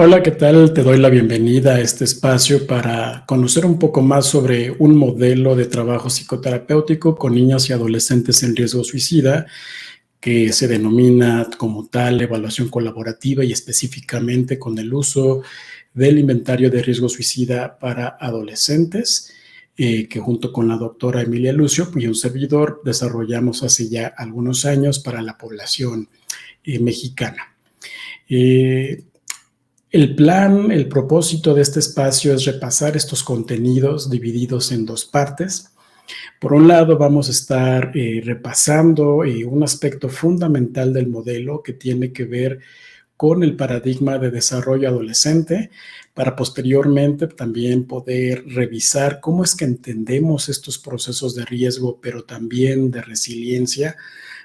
Hola, ¿qué tal? Te doy la bienvenida a este espacio para conocer un poco más sobre un modelo de trabajo psicoterapéutico con niños y adolescentes en riesgo suicida, que se denomina como tal evaluación colaborativa y específicamente con el uso del inventario de riesgo suicida para adolescentes, que junto con la doctora Emilia Lucio y un servidor desarrollamos hace ya algunos años para la población mexicana. Eh, el plan, el propósito de este espacio es repasar estos contenidos divididos en dos partes. Por un lado, vamos a estar repasando un aspecto fundamental del modelo que tiene que ver con el paradigma de desarrollo adolescente, para posteriormente también poder revisar cómo es que entendemos estos procesos de riesgo, pero también de resiliencia,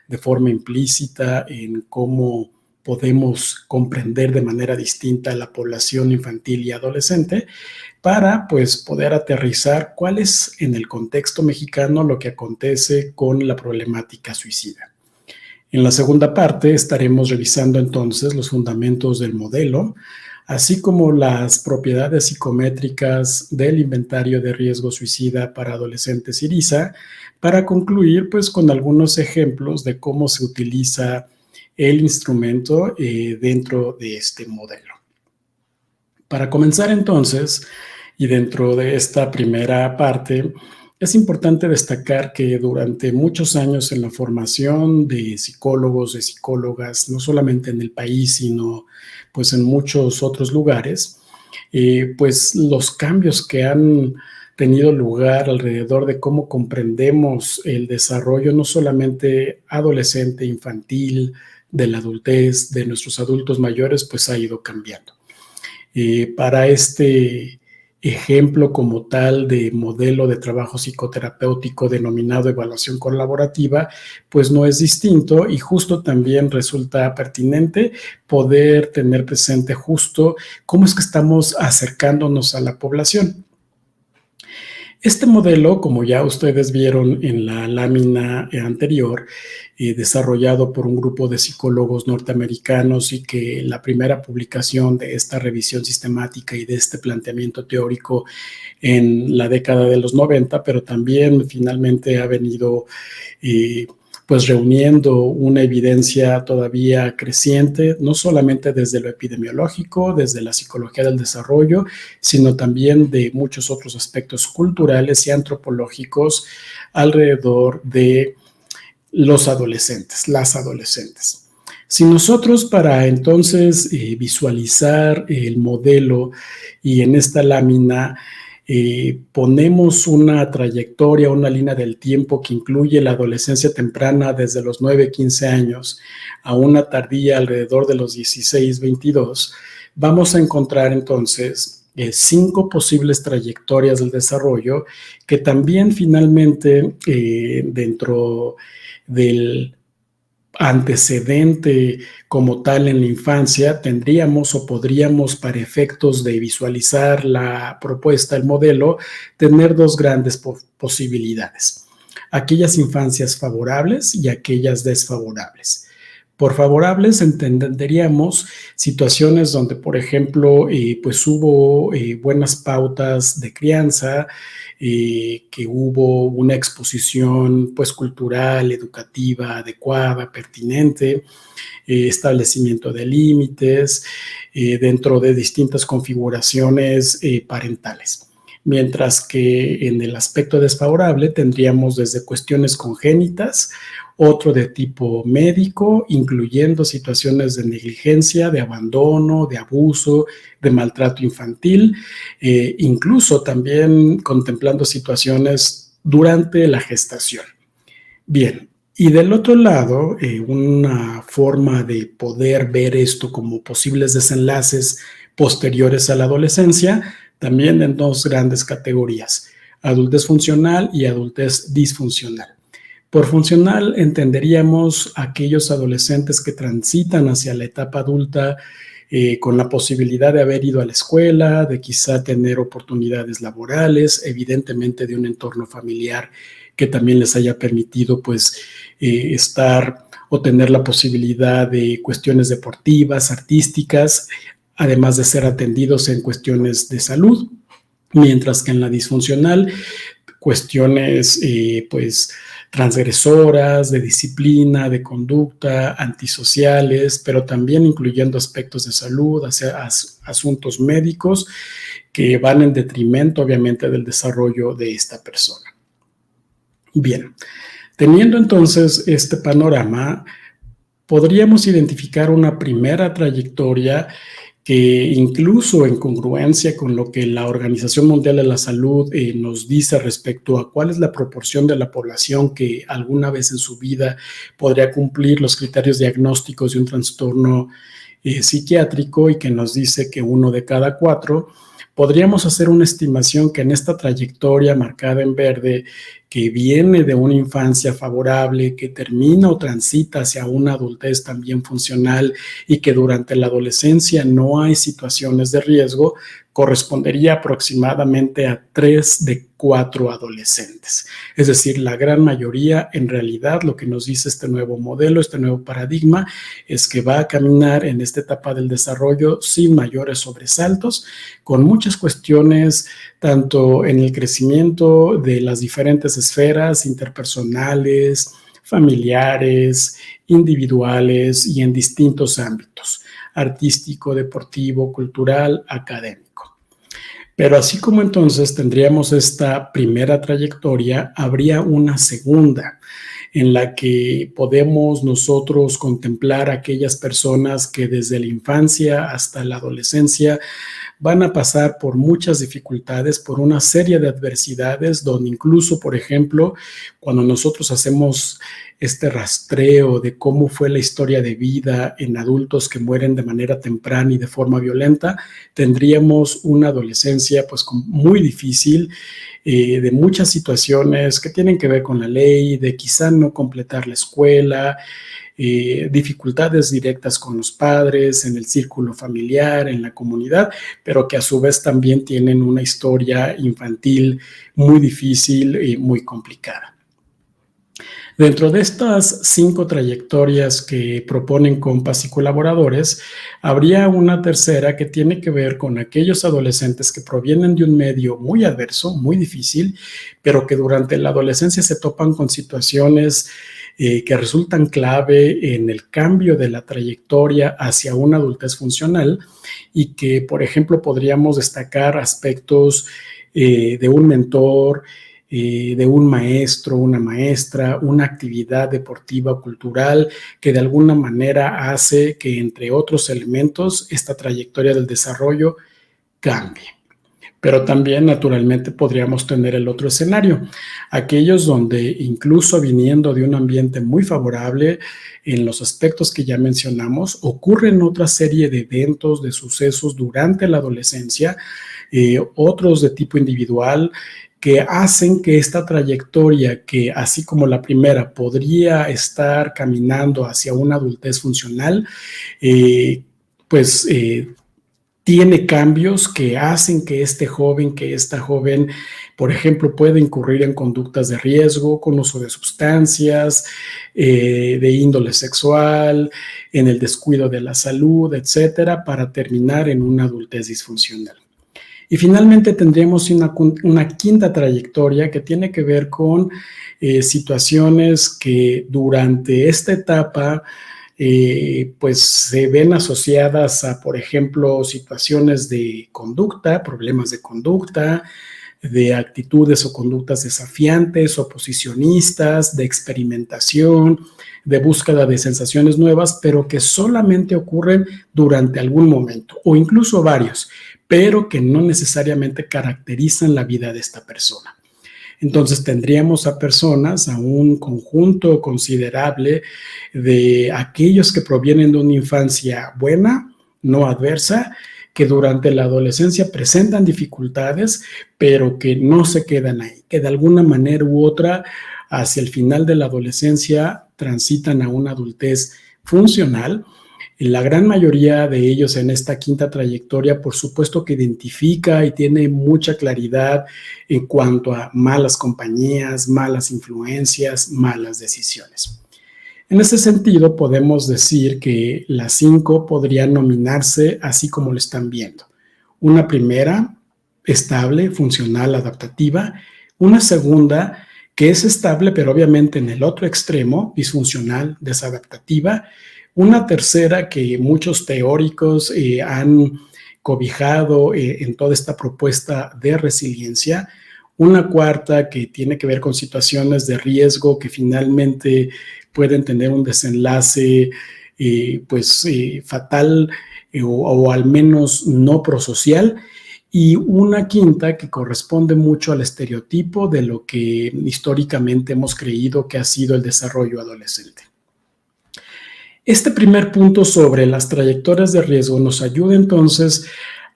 de forma implícita en cómo podemos comprender de manera distinta a la población infantil y adolescente para pues poder aterrizar cuál es en el contexto mexicano lo que acontece con la problemática suicida. En la segunda parte estaremos revisando entonces los fundamentos del modelo, así como las propiedades psicométricas del inventario de riesgo suicida para adolescentes IRISA, para concluir pues con algunos ejemplos de cómo se utiliza el instrumento dentro de este modelo. Para comenzar entonces, y dentro de esta primera parte, es importante destacar que durante muchos años en la formación de psicólogos, de psicólogas, no solamente en el país, sino pues en muchos otros lugares, pues los cambios que han tenido lugar alrededor de cómo comprendemos el desarrollo no solamente adolescente, infantil, de la adultez, de nuestros adultos mayores, pues ha ido cambiando. Para este ejemplo como tal de modelo de trabajo psicoterapéutico denominado evaluación colaborativa, pues no es distinto y justo también resulta pertinente poder tener presente justo cómo es que estamos acercándonos a la población. Este modelo, como ya ustedes vieron en la lámina anterior, desarrollado por un grupo de psicólogos norteamericanos y que la primera publicación de esta revisión sistemática y de este planteamiento teórico en la década de los 90, pero también finalmente ha venido pues reuniendo una evidencia todavía creciente, no solamente desde lo epidemiológico, desde la psicología del desarrollo, sino también de muchos otros aspectos culturales y antropológicos alrededor de los adolescentes, las adolescentes. Si nosotros para entonces visualizar el modelo y en esta lámina ponemos una trayectoria, una línea del tiempo que incluye la adolescencia temprana desde los 9, 15 años a una tardía alrededor de los 16, 22, vamos a encontrar entonces 5 posibles trayectorias del desarrollo que también finalmente dentro del antecedente como tal en la infancia, tendríamos o podríamos, para efectos de visualizar la propuesta, el modelo, tener dos grandes posibilidades. Aquellas infancias favorables y aquellas desfavorables. Por favorables entenderíamos situaciones donde, por ejemplo, pues hubo buenas pautas de crianza, que hubo una exposición pues cultural, educativa, adecuada, pertinente, establecimiento de límites dentro de distintas configuraciones parentales. Mientras que en el aspecto desfavorable tendríamos desde cuestiones congénitas, otro de tipo médico, incluyendo situaciones de negligencia, de abandono, de abuso, de maltrato infantil, incluso también contemplando situaciones durante la gestación. Bien, y del otro lado, una forma de poder ver esto como posibles desenlaces posteriores a la adolescencia, también en dos grandes categorías, adultez funcional y adultez disfuncional. Por funcional entenderíamos aquellos adolescentes que transitan hacia la etapa adulta con la posibilidad de haber ido a la escuela, de quizá tener oportunidades laborales, evidentemente de un entorno familiar que también les haya permitido pues estar o tener la posibilidad de cuestiones deportivas, artísticas, además de ser atendidos en cuestiones de salud, mientras que en la disfuncional, cuestiones pues transgresoras, de disciplina, de conducta, antisociales, pero también incluyendo aspectos de salud, asuntos médicos que van en detrimento, obviamente, del desarrollo de esta persona. Bien, teniendo entonces este panorama, podríamos identificar una primera trayectoria que incluso en congruencia con lo que la Organización Mundial de la Salud nos dice respecto a cuál es la proporción de la población que alguna vez en su vida podría cumplir los criterios diagnósticos de un trastorno psiquiátrico, y que nos dice que 1 de cada 4, podríamos hacer una estimación que en esta trayectoria marcada en verde, que viene de una infancia favorable, que termina o transita hacia una adultez también funcional y que durante la adolescencia no hay situaciones de riesgo, correspondería aproximadamente a 3 de 4 adolescentes. Es decir, la gran mayoría, en realidad, lo que nos dice este nuevo modelo, este nuevo paradigma, es que va a caminar en esta etapa del desarrollo sin mayores sobresaltos, con muchas cuestiones, tanto en el crecimiento de las diferentes esferas interpersonales, familiares, individuales y en distintos ámbitos: artístico, deportivo, cultural, académico. Pero así como entonces tendríamos esta primera trayectoria, habría una segunda en la que podemos nosotros contemplar a aquellas personas que desde la infancia hasta la adolescencia van a pasar por muchas dificultades, por una serie de adversidades, donde incluso, por ejemplo, cuando nosotros hacemos este rastreo de cómo fue la historia de vida en adultos que mueren de manera temprana y de forma violenta, tendríamos una adolescencia pues muy difícil, de muchas situaciones que tienen que ver con la ley, de quizá no completar la escuela, dificultades directas con los padres, en el círculo familiar, en la comunidad, pero que a su vez también tienen una historia infantil muy difícil y muy complicada. Dentro de estas 5 trayectorias que proponen compas y colaboradores, habría una tercera que tiene que ver con aquellos adolescentes que provienen de un medio muy adverso, muy difícil, pero que durante la adolescencia se topan con situaciones que resultan clave en el cambio de la trayectoria hacia una adultez funcional, y que, por ejemplo, podríamos destacar aspectos de un mentor, de un maestro, una maestra, una actividad deportiva o cultural que de alguna manera hace que, entre otros elementos, esta trayectoria del desarrollo cambie. Pero también, naturalmente, podríamos tener el otro escenario, aquellos donde, incluso viniendo de un ambiente muy favorable en los aspectos que ya mencionamos, ocurren otra serie de eventos, de sucesos durante la adolescencia, otros de tipo individual, que hacen que esta trayectoria, que así como la primera podría estar caminando hacia una adultez funcional, tiene cambios que hacen que este joven, que esta joven, por ejemplo, pueda incurrir en conductas de riesgo, con uso de sustancias, de índole sexual, en el descuido de la salud, etcétera, para terminar en una adultez disfuncional. Y finalmente tendremos una quinta trayectoria que tiene que ver con situaciones que durante esta etapa pues se ven asociadas a, por ejemplo, situaciones de conducta, problemas de conducta, de actitudes o conductas desafiantes, oposicionistas, de experimentación, de búsqueda de sensaciones nuevas, pero que solamente ocurren durante algún momento o incluso varios, pero que no necesariamente caracterizan la vida de esta persona. Entonces tendríamos a personas, a un conjunto considerable de aquellos que provienen de una infancia buena, no adversa, que durante la adolescencia presentan dificultades, pero que no se quedan ahí, que de alguna manera u otra, hacia el final de la adolescencia, transitan a una adultez funcional. La gran mayoría de ellos en esta quinta trayectoria, por supuesto que identifica y tiene mucha claridad en cuanto a malas compañías, malas influencias, malas decisiones. En ese sentido, podemos decir que las 5 podrían nominarse así como lo están viendo. Una primera, estable, funcional, adaptativa. Una segunda, que es estable, pero obviamente en el otro extremo, disfuncional, desadaptativa. Una tercera que muchos teóricos han cobijado en toda esta propuesta de resiliencia. Una cuarta que tiene que ver con situaciones de riesgo que finalmente pueden tener un desenlace fatal o al menos no prosocial, y una quinta que corresponde mucho al estereotipo de lo que históricamente hemos creído que ha sido el desarrollo adolescente. Este primer punto sobre las trayectorias de riesgo nos ayuda entonces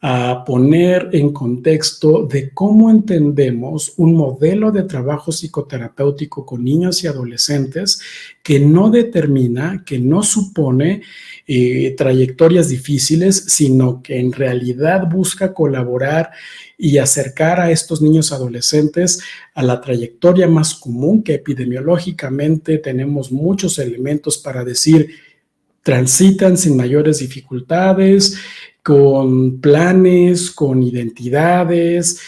a poner en contexto de cómo entendemos un modelo de trabajo psicoterapéutico con niños y adolescentes que no determina, que no supone trayectorias difíciles, sino que en realidad busca colaborar y acercar a estos niños adolescentes a la trayectoria más común que epidemiológicamente tenemos muchos elementos para decir transitan sin mayores dificultades, con planes, con identidades,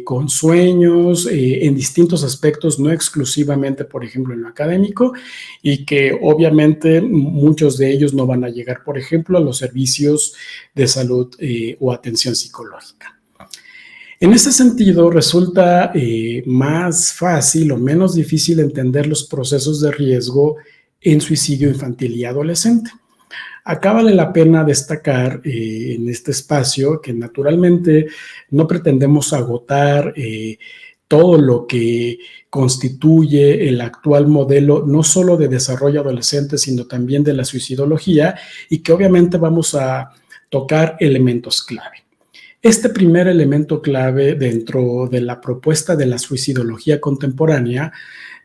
con sueños, en distintos aspectos, no exclusivamente, por ejemplo, en lo académico, y que obviamente muchos de ellos no van a llegar, por ejemplo, a los servicios de salud o atención psicológica. En ese sentido, resulta más fácil o menos difícil entender los procesos de riesgo en suicidio infantil y adolescente. Acá vale la pena destacar en este espacio que naturalmente no pretendemos agotar todo lo que constituye el actual modelo, no solo de desarrollo adolescente, sino también de la suicidología, y que obviamente vamos a tocar elementos clave. Este primer elemento clave dentro de la propuesta de la suicidología contemporánea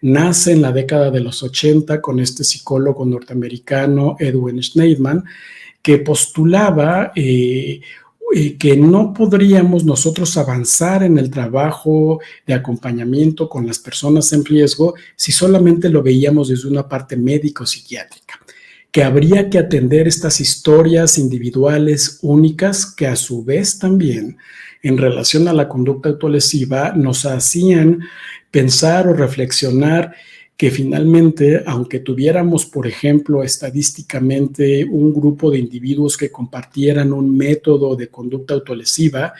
nace en la década de los 80 con este psicólogo norteamericano Edwin Schneidman, que postulaba que no podríamos nosotros avanzar en el trabajo de acompañamiento con las personas en riesgo si solamente lo veíamos desde una parte médico-psiquiátrica, que habría que atender estas historias individuales únicas que a su vez también en relación a la conducta autolesiva nos hacían pensar o reflexionar que finalmente, aunque tuviéramos, por ejemplo, estadísticamente un grupo de individuos que compartieran un método de conducta autolesiva,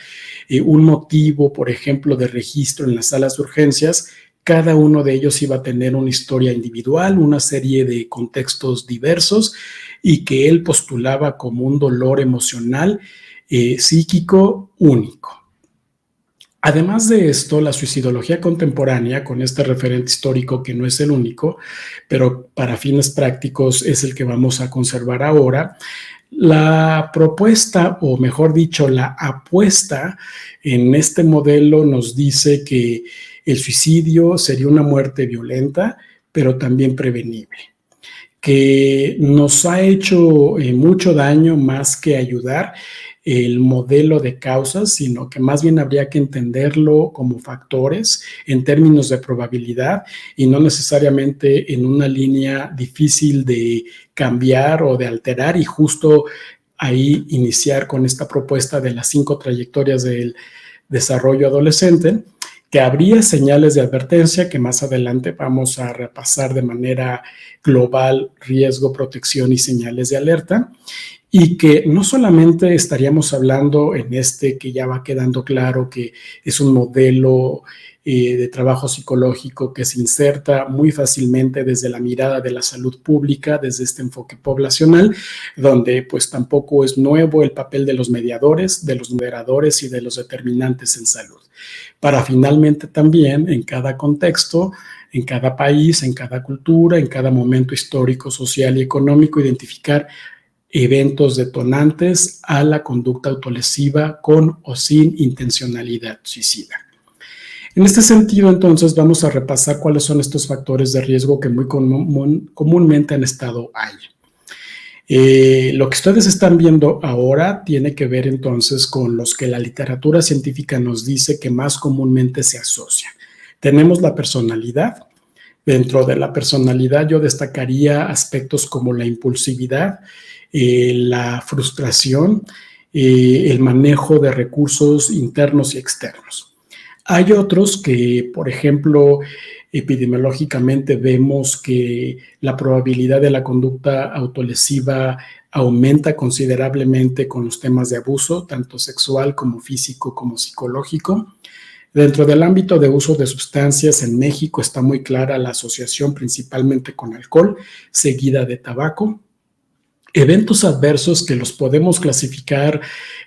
un motivo, por ejemplo, de registro en las salas de urgencias, cada uno de ellos iba a tener una historia individual, una serie de contextos diversos, y que él postulaba como un dolor emocional, psíquico único. Además de esto, la suicidología contemporánea, con este referente histórico que no es el único, pero para fines prácticos es el que vamos a conservar ahora, la propuesta, o mejor dicho, la apuesta en este modelo nos dice que el suicidio sería una muerte violenta, pero también prevenible, que nos ha hecho mucho daño más que ayudar el modelo de causas, sino que más bien habría que entenderlo como factores en términos de probabilidad y no necesariamente en una línea difícil de cambiar o de alterar, y justo ahí iniciar con esta propuesta de las 5 trayectorias del desarrollo adolescente, que habría señales de advertencia que más adelante vamos a repasar de manera global: riesgo, protección y señales de alerta, y que no solamente estaríamos hablando en este que ya va quedando claro que es un modelo de trabajo psicológico que se inserta muy fácilmente desde la mirada de la salud pública, desde este enfoque poblacional, donde pues tampoco es nuevo el papel de los mediadores, de los moderadores y de los determinantes en salud, para finalmente también en cada contexto, en cada país, en cada cultura, en cada momento histórico, social y económico, identificar eventos detonantes a la conducta autolesiva con o sin intencionalidad suicida. En este sentido, entonces, vamos a repasar cuáles son estos factores de riesgo que muy comúnmente han estado ahí. Lo que ustedes están viendo ahora tiene que ver entonces con los que la literatura científica nos dice que más comúnmente se asocia. Tenemos la personalidad, Dentro de la personalidad yo destacaría aspectos como la impulsividad, la frustración, el manejo de recursos internos y externos. Hay otros que, por ejemplo, epidemiológicamente vemos que la probabilidad de la conducta autolesiva aumenta considerablemente con los temas de abuso, tanto sexual como físico como psicológico. Dentro del ámbito de uso de sustancias en México está muy clara la asociación principalmente con alcohol, seguida de tabaco. Eventos adversos que los podemos clasificar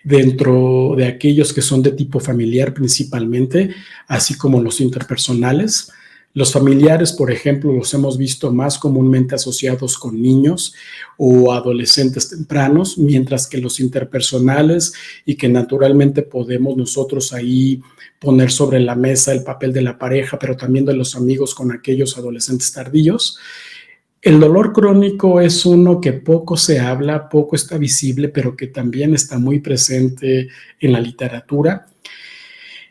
dentro de aquellos que son de tipo familiar principalmente, así como los interpersonales. Los familiares, por ejemplo, los hemos visto más comúnmente asociados con niños o adolescentes tempranos, mientras que los interpersonales, y que naturalmente podemos nosotros ahí poner sobre la mesa el papel de la pareja, pero también de los amigos con aquellos adolescentes tardíos. El dolor crónico es uno que poco se habla, poco está visible, pero que también está muy presente en la literatura.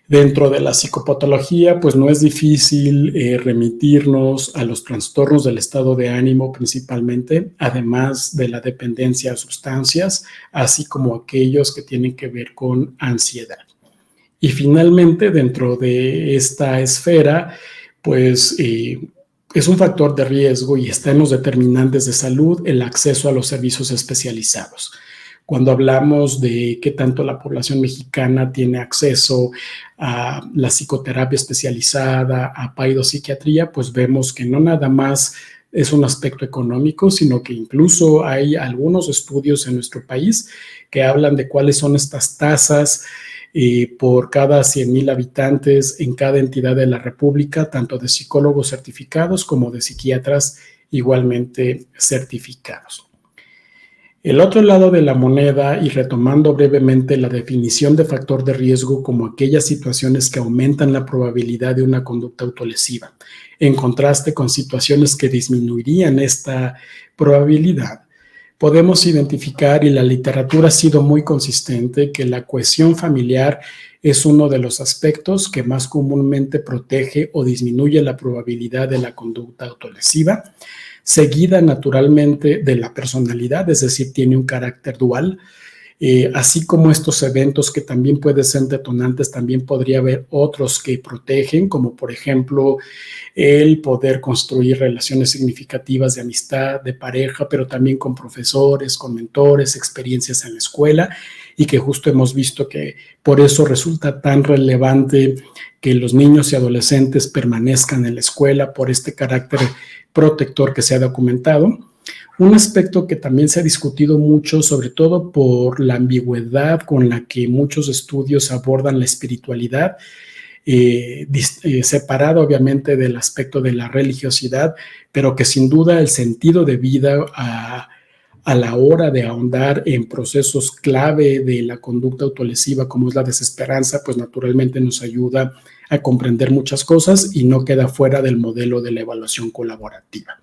Dentro de la psicopatología, pues no es difícil remitirnos a los trastornos del estado de ánimo principalmente, además de la dependencia a sustancias, así como aquellos que tienen que ver con ansiedad. Y finalmente, dentro de esta esfera, pues es un factor de riesgo y está en los determinantes de salud el acceso a los servicios especializados. Cuando hablamos de qué tanto la población mexicana tiene acceso a la psicoterapia especializada, a paidopsiquiatría, pues vemos que no nada más es un aspecto económico, sino que incluso hay algunos estudios en nuestro país que hablan de cuáles son estas tasas por cada 100,000 habitantes en cada entidad de la República, tanto de psicólogos certificados como de psiquiatras igualmente certificados. El otro lado de la moneda, y retomando brevemente la definición de factor de riesgo como aquellas situaciones que aumentan la probabilidad de una conducta autolesiva, en contraste con situaciones que disminuirían esta probabilidad, podemos identificar, y la literatura ha sido muy consistente, que la cohesión familiar es uno de los aspectos que más comúnmente protege o disminuye la probabilidad de la conducta autolesiva, seguida naturalmente de la personalidad, es decir, tiene un carácter dual. Así como estos eventos que también pueden ser detonantes, también podría haber otros que protegen, como por ejemplo el poder construir relaciones significativas de amistad, de pareja, pero también con profesores, con mentores, experiencias en la escuela, y que justo hemos visto que por eso resulta tan relevante que los niños y adolescentes permanezcan en la escuela por este carácter protector que se ha documentado. Un aspecto que también se ha discutido mucho, sobre todo por la ambigüedad con la que muchos estudios abordan la espiritualidad, separado obviamente del aspecto de la religiosidad, pero que sin duda el sentido de vida a la hora de ahondar en procesos clave de la conducta autolesiva, como es la desesperanza, pues naturalmente nos ayuda a comprender muchas cosas y no queda fuera del modelo de la evaluación colaborativa.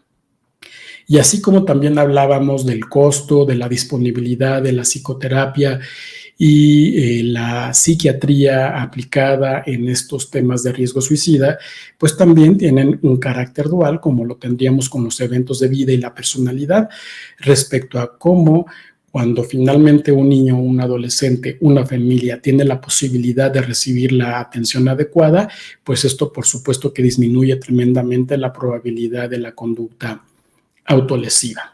Y así como también hablábamos del costo, de la disponibilidad de la psicoterapia y la psiquiatría aplicada en estos temas de riesgo suicida, pues también tienen un carácter dual, como lo tendríamos con los eventos de vida y la personalidad, respecto a cómo cuando finalmente un niño, un adolescente, una familia tiene la posibilidad de recibir la atención adecuada, pues esto por supuesto que disminuye tremendamente la probabilidad de la conducta autolesiva.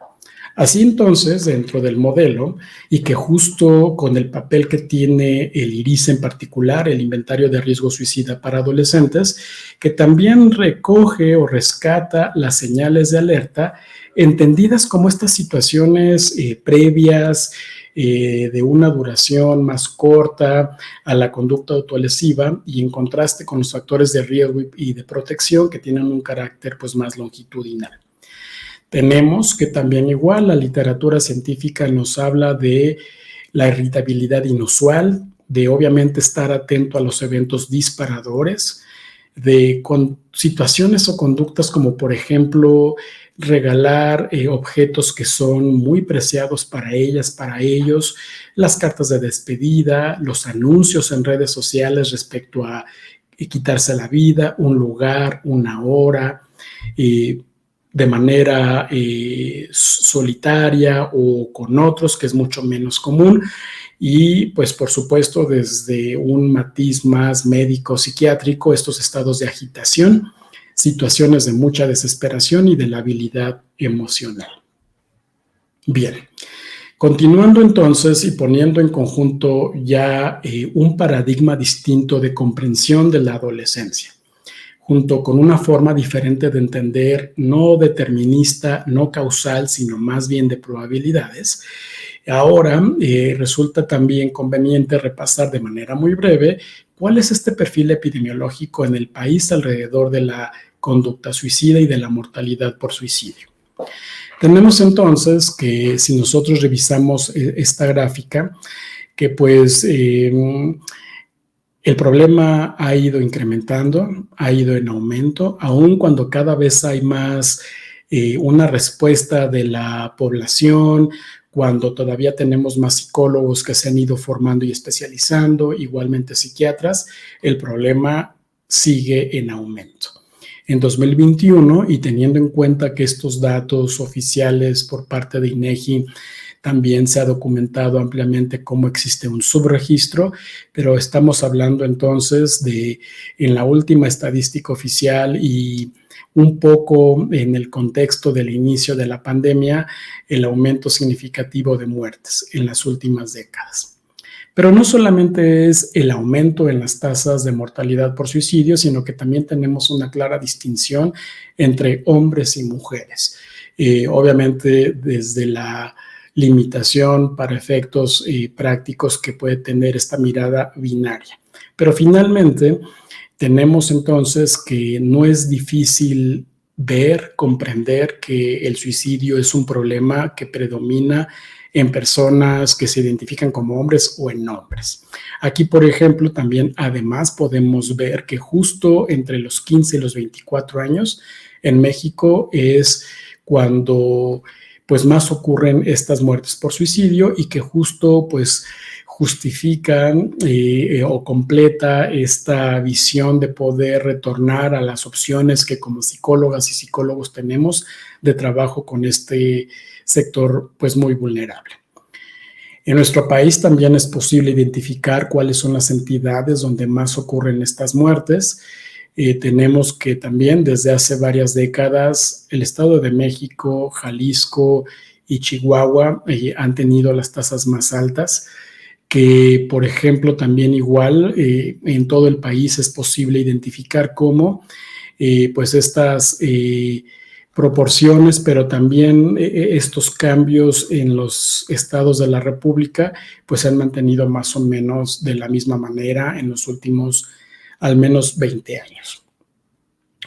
Así entonces, dentro del modelo, y que justo con el papel que tiene el IRIS en particular, el Inventario de Riesgo Suicida para Adolescentes, que también recoge o rescata las señales de alerta, entendidas como estas situaciones previas, de una duración más corta a la conducta autolesiva, y en contraste con los factores de riesgo y de protección que tienen un carácter pues más longitudinal. Tenemos que también igual la literatura científica nos habla de la irritabilidad inusual, de obviamente estar atento a los eventos disparadores, de situaciones o conductas como por ejemplo regalar objetos que son muy preciados para ellas, para ellos, las cartas de despedida, los anuncios en redes sociales respecto a quitarse la vida, un lugar, una hora, de manera solitaria o con otros, que es mucho menos común. Y pues por supuesto desde un matiz más médico psiquiátrico, estos estados de agitación, situaciones de mucha desesperación y de labilidad emocional. Bien, continuando entonces y poniendo en conjunto ya un paradigma distinto de comprensión de la adolescencia, junto con una forma diferente de entender, no determinista, no causal, sino más bien de probabilidades. Ahora resulta también conveniente repasar de manera muy breve cuál es este perfil epidemiológico en el país alrededor de la conducta suicida y de la mortalidad por suicidio. Tenemos entonces que si nosotros revisamos esta gráfica, que pues el problema ha ido incrementando, ha ido en aumento, aun cuando cada vez hay más una respuesta de la población, cuando todavía tenemos más psicólogos que se han ido formando y especializando, igualmente psiquiatras, el problema sigue en aumento. En 2021, y teniendo en cuenta que estos datos oficiales por parte de INEGI también se ha documentado ampliamente cómo existe un subregistro, pero estamos hablando entonces de, en la última estadística oficial y un poco en el contexto del inicio de la pandemia, el aumento significativo de muertes en las últimas décadas. Pero no solamente es el aumento en las tasas de mortalidad por suicidio, sino que también tenemos una clara distinción entre hombres y mujeres. Obviamente desde la limitación para efectos prácticos que puede tener esta mirada binaria. Pero finalmente tenemos entonces que no es difícil ver, comprender que el suicidio es un problema que predomina en personas que se identifican como hombres o en hombres. Aquí, por ejemplo, también además podemos ver que justo entre los 15 y los 24 años en México es cuando pues más ocurren estas muertes por suicidio y que justo pues justifican o completa esta visión de poder retornar a las opciones que como psicólogas y psicólogos tenemos de trabajo con este sector pues muy vulnerable. En nuestro país también es posible identificar cuáles son las entidades donde más ocurren estas muertes. Tenemos que también desde hace varias décadas el Estado de México, Jalisco y Chihuahua han tenido las tasas más altas, que por ejemplo también igual en todo el país es posible identificar cómo pues estas proporciones, pero también estos cambios en los estados de la República pues se han mantenido más o menos de la misma manera en los últimos al menos 20 años.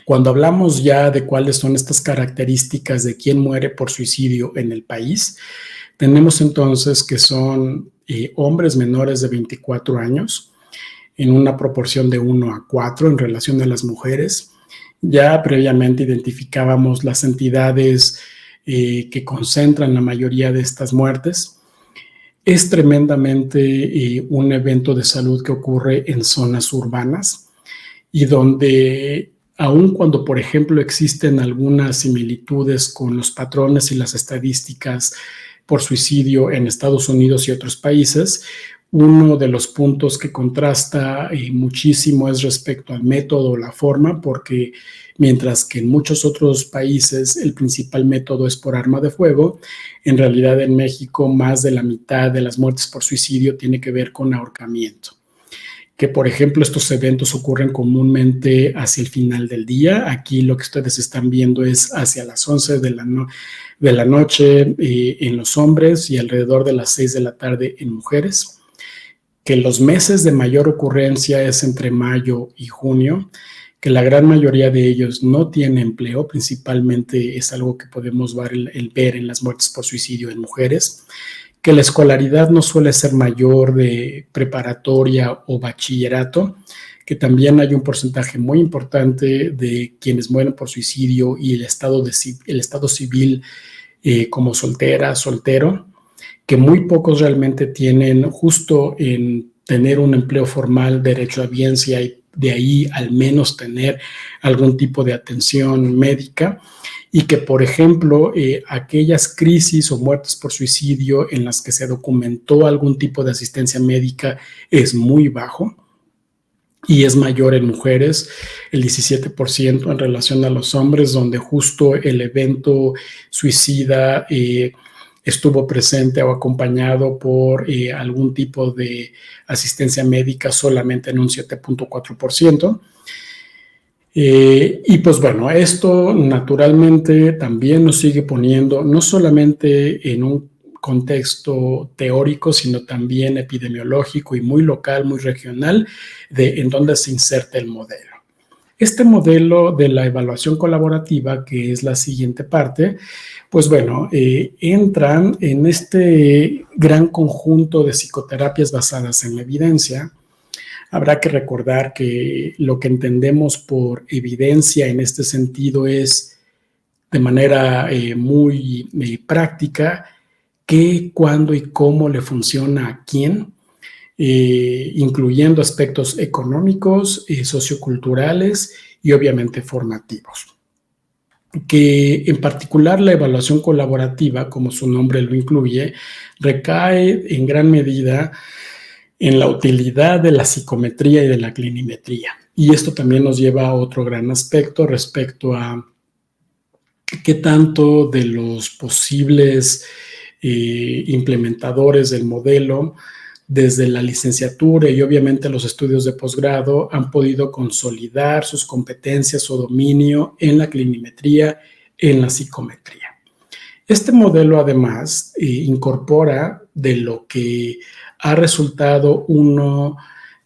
Cuando hablamos ya de cuáles son estas características de quién muere por suicidio en el país, tenemos entonces que son hombres menores de 24 años en una proporción de 1 a 4 en relación a las mujeres. Ya previamente identificábamos las entidades que concentran la mayoría de estas muertes. Es tremendamente un evento de salud que ocurre en zonas urbanas y donde, aun cuando, por ejemplo, existen algunas similitudes con los patrones y las estadísticas por suicidio en Estados Unidos y otros países, uno de los puntos que contrasta muchísimo es respecto al método o la forma, porque mientras que en muchos otros países el principal método es por arma de fuego, en realidad en México más de la mitad de las muertes por suicidio tiene que ver con ahorcamiento. Que por ejemplo estos eventos ocurren comúnmente hacia el final del día. Aquí lo que ustedes están viendo es hacia las 11 de la noche en los hombres y alrededor de las 6 de la tarde en mujeres. Que los meses de mayor ocurrencia es entre mayo y junio, que la gran mayoría de ellos no tiene empleo, principalmente es algo que podemos ver en las muertes por suicidio en mujeres, que la escolaridad no suele ser mayor de preparatoria o bachillerato, que también hay un porcentaje muy importante de quienes mueren por suicidio y el estado civil como soltera, soltero, que muy pocos realmente tienen justo en tener un empleo formal, derecho a biencia y de ahí al menos tener algún tipo de atención médica, y que, por ejemplo, aquellas crisis o muertes por suicidio en las que se documentó algún tipo de asistencia médica es muy bajo y es mayor en mujeres, el 17% en relación a los hombres, donde justo el evento suicida estuvo presente o acompañado por algún tipo de asistencia médica solamente en un 7.4%. Y pues bueno, esto naturalmente también nos sigue poniendo no solamente en un contexto teórico, sino también epidemiológico y muy local, muy regional, en donde se inserta el modelo. Este modelo de la evaluación colaborativa, que es la siguiente parte, pues bueno, entran en este gran conjunto de psicoterapias basadas en la evidencia. Habrá que recordar que lo que entendemos por evidencia en este sentido es de manera muy práctica qué, cuándo y cómo le funciona a quién, incluyendo aspectos económicos, socioculturales y obviamente formativos. Que en particular la evaluación colaborativa, como su nombre lo incluye, recae en gran medida en la utilidad de la psicometría y de la clinimetría. Y esto también nos lleva a otro gran aspecto respecto a qué tanto de los posibles implementadores del modelo, desde la licenciatura y obviamente los estudios de posgrado, han podido consolidar sus competencias o dominio en la clinimetría, en la psicometría. Este modelo además incorpora de lo que ha resultado una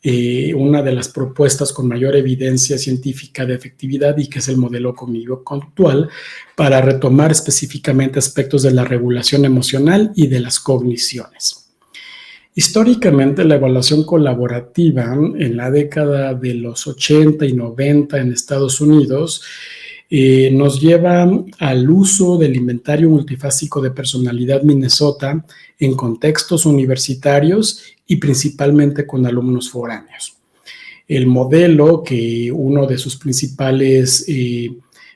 de las propuestas con mayor evidencia científica de efectividad, y que es el modelo cognitivo-conductual, para retomar específicamente aspectos de la regulación emocional y de las cogniciones. Históricamente, la evaluación colaborativa en la década de los 80 y 90 en Estados Unidos nos lleva al uso del inventario multifásico de personalidad Minnesota en contextos universitarios y principalmente con alumnos foráneos. El modelo, que uno de sus principales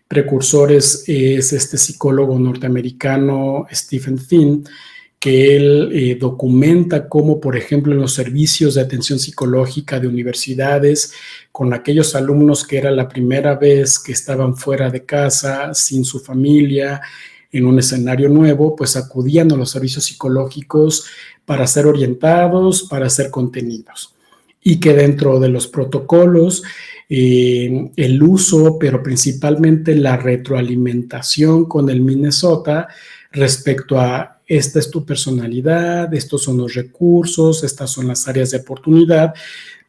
precursores es este psicólogo norteamericano Stephen Finn, que él documenta cómo, por ejemplo, en los servicios de atención psicológica de universidades, con aquellos alumnos que era la primera vez que estaban fuera de casa, sin su familia, en un escenario nuevo, pues acudían a los servicios psicológicos para ser orientados, para ser contenidos. Y que dentro de los protocolos, el uso, pero principalmente la retroalimentación con el Minnesota respecto a esta es tu personalidad, estos son los recursos, estas son las áreas de oportunidad,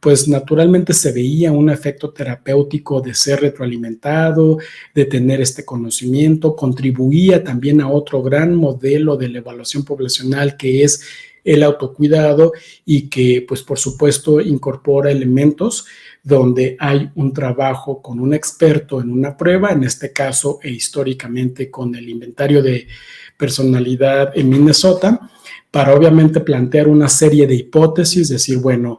pues naturalmente se veía un efecto terapéutico de ser retroalimentado, de tener este conocimiento. Contribuía también a otro gran modelo de la evaluación poblacional, que es el autocuidado, y que pues por supuesto incorpora elementos donde hay un trabajo con un experto en una prueba, en este caso históricamente con el inventario de personalidad en Minnesota, para obviamente plantear una serie de hipótesis, decir, bueno,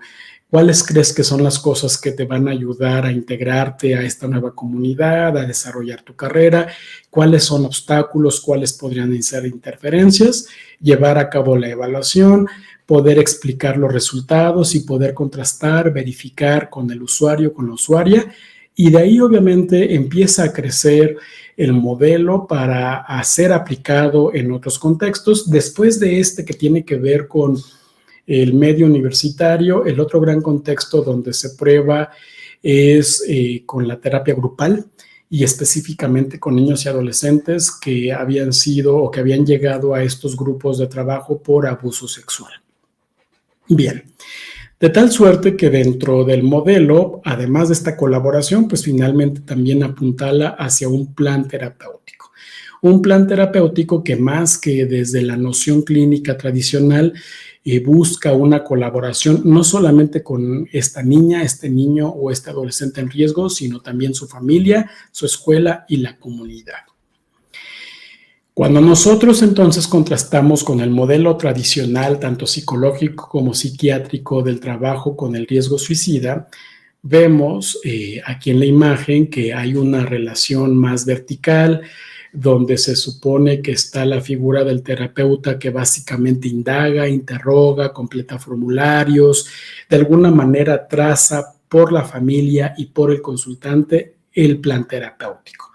¿cuáles crees que son las cosas que te van a ayudar a integrarte a esta nueva comunidad, a desarrollar tu carrera? ¿Cuáles son obstáculos? ¿Cuáles podrían ser interferencias? Llevar a cabo la evaluación, poder explicar los resultados y poder contrastar, verificar con el usuario, con la usuaria. Y de ahí obviamente empieza a crecer el modelo para ser aplicado en otros contextos. Después de este que tiene que ver con el medio universitario, el otro gran contexto donde se prueba es con la terapia grupal, y específicamente con niños y adolescentes que habían sido o que habían llegado a estos grupos de trabajo por abuso sexual. Bien, de tal suerte que dentro del modelo, además de esta colaboración, pues finalmente también apuntala hacia un plan terapéutico. Un plan terapéutico que, más que desde la noción clínica tradicional, busca una colaboración no solamente con esta niña, este niño o este adolescente en riesgo, sino también su familia, su escuela y la comunidad. Cuando nosotros entonces contrastamos con el modelo tradicional, tanto psicológico como psiquiátrico, del trabajo con el riesgo suicida, Vemos aquí en la imagen que hay una relación más vertical, donde se supone que está la figura del terapeuta que básicamente indaga, interroga, completa formularios, de alguna manera traza por la familia y por el consultante el plan terapéutico.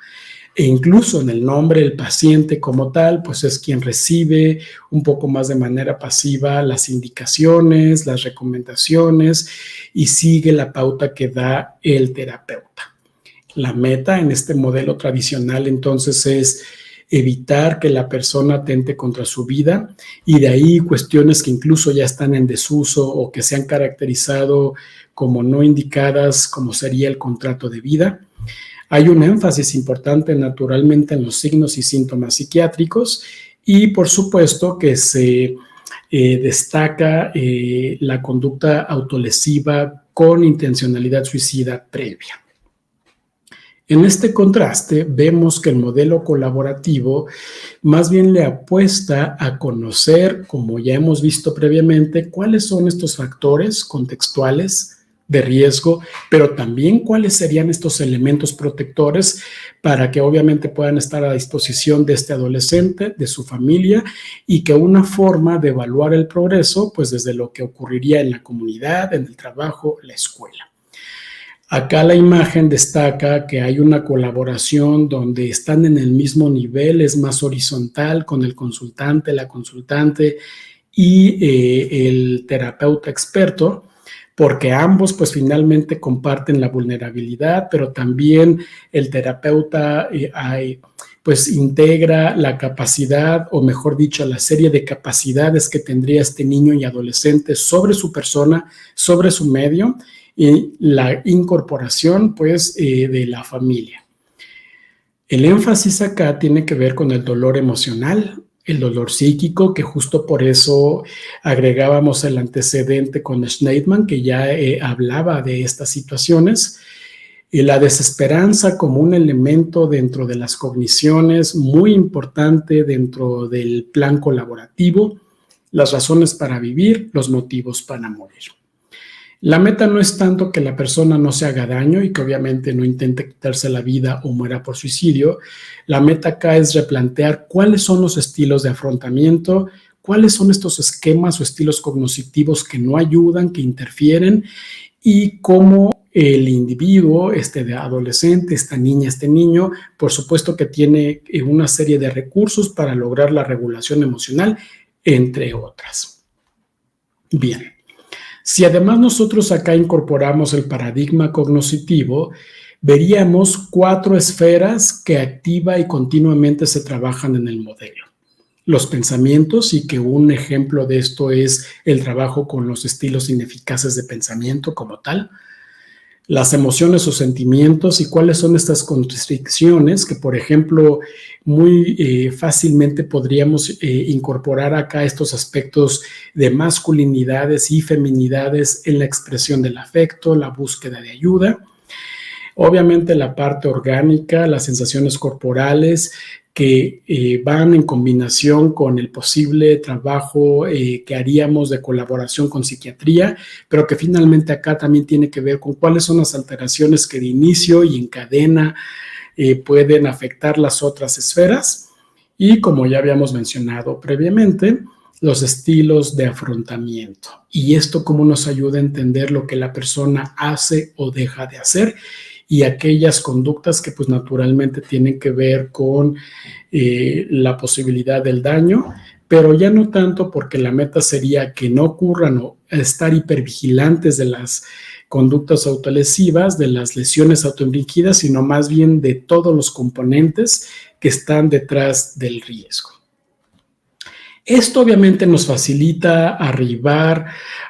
E incluso en el nombre del paciente como tal, pues es quien recibe un poco más de manera pasiva las indicaciones, las recomendaciones y sigue la pauta que da el terapeuta. La meta en este modelo tradicional entonces es evitar que la persona atente contra su vida, y de ahí cuestiones que incluso ya están en desuso o que se han caracterizado como no indicadas, como sería el contrato de vida. Hay un énfasis importante naturalmente en los signos y síntomas psiquiátricos, y por supuesto que se destaca la conducta autolesiva con intencionalidad suicida previa. En este contraste, vemos que el modelo colaborativo más bien le apuesta a conocer, como ya hemos visto previamente, cuáles son estos factores contextuales de riesgo, pero también cuáles serían estos elementos protectores para que obviamente puedan estar a disposición de este adolescente, de su familia, y que una forma de evaluar el progreso, pues desde lo que ocurriría en la comunidad, en el trabajo, la escuela. Acá la imagen destaca que hay una colaboración donde están en el mismo nivel, es más horizontal con el consultante, la consultante y el terapeuta experto, porque ambos pues finalmente comparten la vulnerabilidad, pero también el terapeuta pues integra la capacidad, o mejor dicho, la serie de capacidades que tendría este niño y adolescente sobre su persona, sobre su medio, y la incorporación pues de la familia. El énfasis acá tiene que ver con el dolor emocional, el dolor psíquico, que justo por eso agregábamos el antecedente con Schneidman, que ya hablaba de estas situaciones, y la desesperanza como un elemento dentro de las cogniciones muy importante dentro del plan colaborativo, las razones para vivir, los motivos para morir. La meta no es tanto que la persona no se haga daño y que obviamente no intente quitarse la vida o muera por suicidio. La meta acá es replantear cuáles son los estilos de afrontamiento, cuáles son estos esquemas o estilos cognitivos que no ayudan, que interfieren, y cómo el individuo, este adolescente, esta niña, este niño, por supuesto que tiene una serie de recursos para lograr la regulación emocional, entre otras. Bien. Si además nosotros acá incorporamos el paradigma cognoscitivo, veríamos 4 esferas que activa y continuamente se trabajan en el modelo. Los pensamientos, y que un ejemplo de esto es el trabajo con los estilos ineficaces de pensamiento como tal. Las emociones o sentimientos, y cuáles son estas constricciones que, por ejemplo, muy fácilmente podríamos incorporar acá estos aspectos de masculinidades y feminidades en la expresión del afecto, la búsqueda de ayuda. Obviamente la parte orgánica, las sensaciones corporales que van en combinación con el posible trabajo que haríamos de colaboración con psiquiatría, pero que finalmente acá también tiene que ver con cuáles son las alteraciones que de inicio y en cadena pueden afectar las otras esferas, y como ya habíamos mencionado previamente, los estilos de afrontamiento. Y esto cómo nos ayuda a entender lo que la persona hace o deja de hacer, y aquellas conductas que pues naturalmente tienen que ver con la posibilidad del daño, pero ya no tanto porque la meta sería que no ocurran o estar hipervigilantes de las conductas autolesivas, de las lesiones autoinfligidas, sino más bien de todos los componentes que están detrás del riesgo. Esto obviamente nos facilita arribar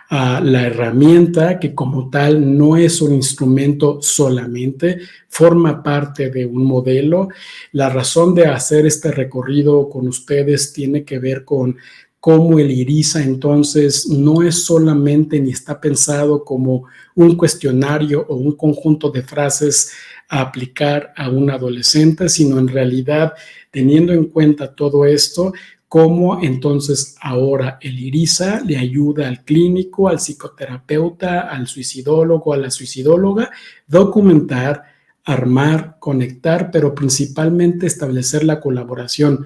a la herramienta que como tal no es un instrumento solamente, forma parte de un modelo. La razón de hacer este recorrido con ustedes tiene que ver con cómo el IRISA entonces no es solamente ni está pensado como un cuestionario o un conjunto de frases a aplicar a un adolescente, sino en realidad teniendo en cuenta todo esto, cómo entonces ahora el IRISA le ayuda al clínico, al psicoterapeuta, al suicidólogo, a la suicidóloga, documentar, armar, conectar, pero principalmente establecer la colaboración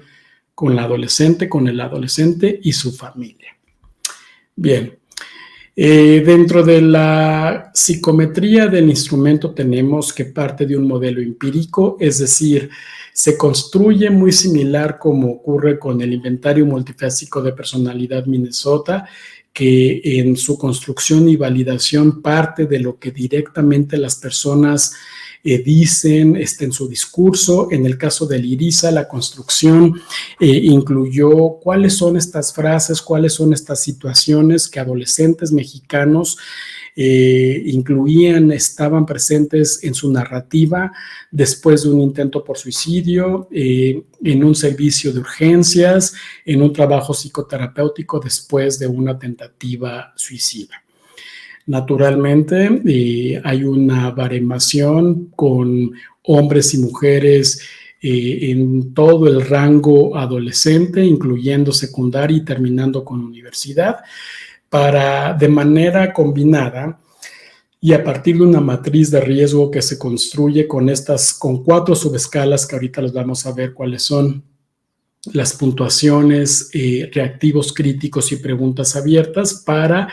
con la adolescente, con el adolescente y su familia. Bien. Dentro de la psicometría del instrumento tenemos que parte de un modelo empírico, es decir, se construye muy similar como ocurre con el inventario multifásico de personalidad Minnesota, que en su construcción y validación parte de lo que directamente las personas dicen en su discurso. En el caso del IRISA, la construcción incluyó cuáles son estas frases, cuáles son estas situaciones que adolescentes mexicanos estaban presentes en su narrativa después de un intento por suicidio, en un servicio de urgencias, en un trabajo psicoterapéutico después de una tentativa suicida. Naturalmente, hay una baremación con hombres y mujeres en todo el rango adolescente, incluyendo secundaria y terminando con universidad, para de manera combinada y a partir de una matriz de riesgo que se construye con 4 subescalas que ahorita les vamos a ver cuáles son, las puntuaciones, reactivos críticos y preguntas abiertas para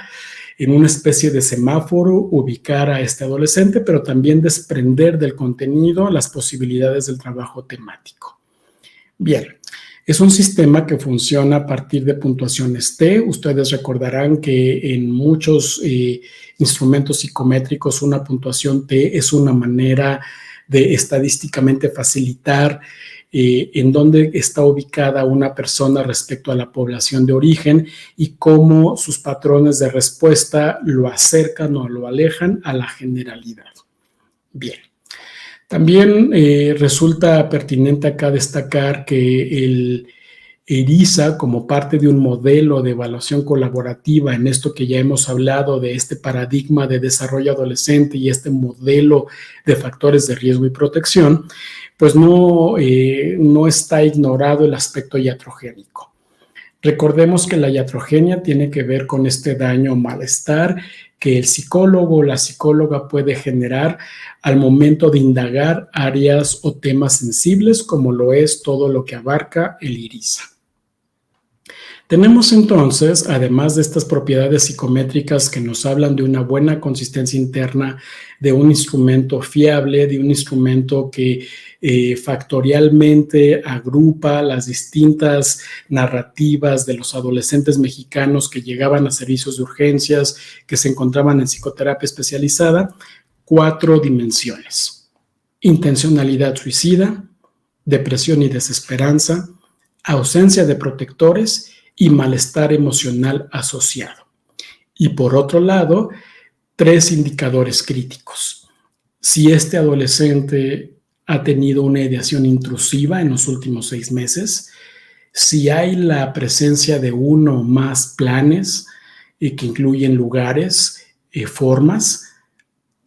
en una especie de semáforo ubicar a este adolescente, pero también desprender del contenido las posibilidades del trabajo temático. Bien, es un sistema que funciona a partir de puntuaciones T. Ustedes recordarán que en muchos instrumentos psicométricos una puntuación T es una manera de estadísticamente facilitar en dónde está ubicada una persona respecto a la población de origen y cómo sus patrones de respuesta lo acercan o lo alejan a la generalidad. Bien. También resulta pertinente acá destacar que el IRISA, como parte de un modelo de evaluación colaborativa, en esto que ya hemos hablado de este paradigma de desarrollo adolescente y este modelo de factores de riesgo y protección, pues no está ignorado el aspecto iatrogénico. Recordemos que la iatrogenia tiene que ver con este daño o malestar que el psicólogo o la psicóloga puede generar al momento de indagar áreas o temas sensibles, como lo es todo lo que abarca el IRISA. Tenemos entonces, además de estas propiedades psicométricas que nos hablan de una buena consistencia interna, de un instrumento fiable, de un instrumento que factorialmente agrupa las distintas narrativas de los adolescentes mexicanos que llegaban a servicios de urgencias, que se encontraban en psicoterapia especializada, 4 dimensiones: intencionalidad suicida, depresión y desesperanza, ausencia de protectores y malestar emocional asociado. Y por otro lado, 3 indicadores críticos. Si este adolescente ha tenido una ideación intrusiva en los últimos 6 meses, si hay la presencia de uno o más planes que incluyen lugares, formas,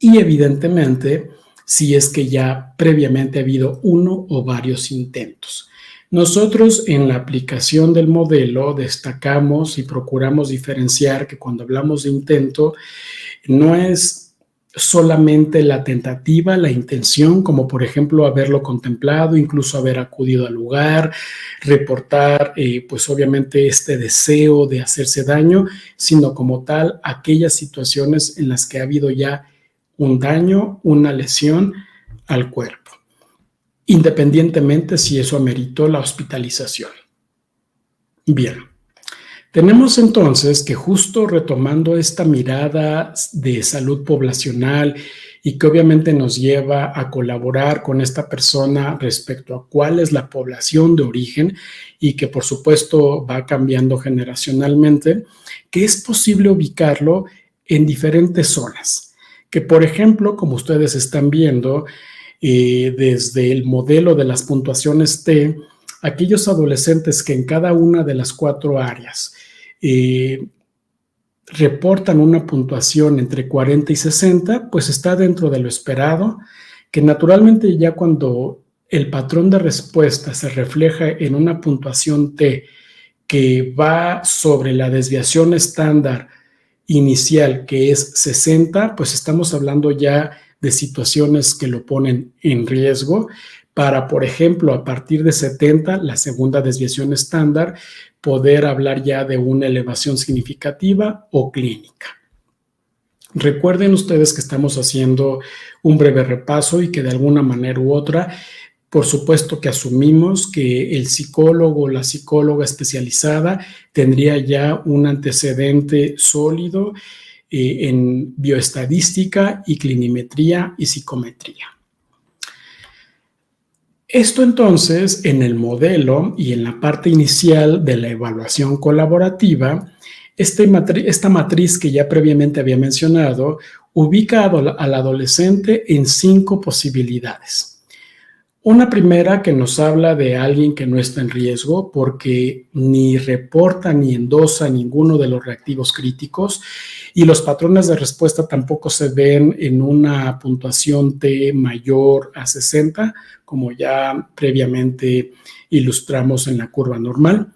y evidentemente si es que ya previamente ha habido uno o varios intentos. Nosotros en la aplicación del modelo destacamos y procuramos diferenciar que cuando hablamos de intento no es solamente la tentativa, la intención, como por ejemplo haberlo contemplado, incluso haber acudido al lugar, reportar pues obviamente este deseo de hacerse daño, sino como tal aquellas situaciones en las que ha habido ya un daño, una lesión al cuerpo, independientemente si eso ameritó la hospitalización. Bien, tenemos entonces que justo retomando esta mirada de salud poblacional y que obviamente nos lleva a colaborar con esta persona respecto a cuál es la población de origen y que por supuesto va cambiando generacionalmente, que es posible ubicarlo en diferentes zonas, que por ejemplo, como ustedes están viendo, desde el modelo de las puntuaciones T, aquellos adolescentes que en cada una de las 4 áreas reportan una puntuación entre 40 y 60, pues está dentro de lo esperado, que naturalmente ya cuando el patrón de respuesta se refleja en una puntuación T que va sobre la desviación estándar inicial, que es 60, pues estamos hablando ya de situaciones que lo ponen en riesgo para, por ejemplo, a partir de 70, la segunda desviación estándar, poder hablar ya de una elevación significativa o clínica. Recuerden ustedes que estamos haciendo un breve repaso y que de alguna manera u otra, por supuesto que asumimos que el psicólogo o la psicóloga especializada tendría ya un antecedente sólido en bioestadística y clinimetría y psicometría. Esto entonces, en el modelo y en la parte inicial de la evaluación colaborativa, esta matriz que ya previamente había mencionado ubica al adolescente en 5 posibilidades. Una primera que nos habla de alguien que no está en riesgo porque ni reporta ni endosa ninguno de los reactivos críticos y los patrones de respuesta tampoco se ven en una puntuación T mayor a 60, como ya previamente ilustramos en la curva normal.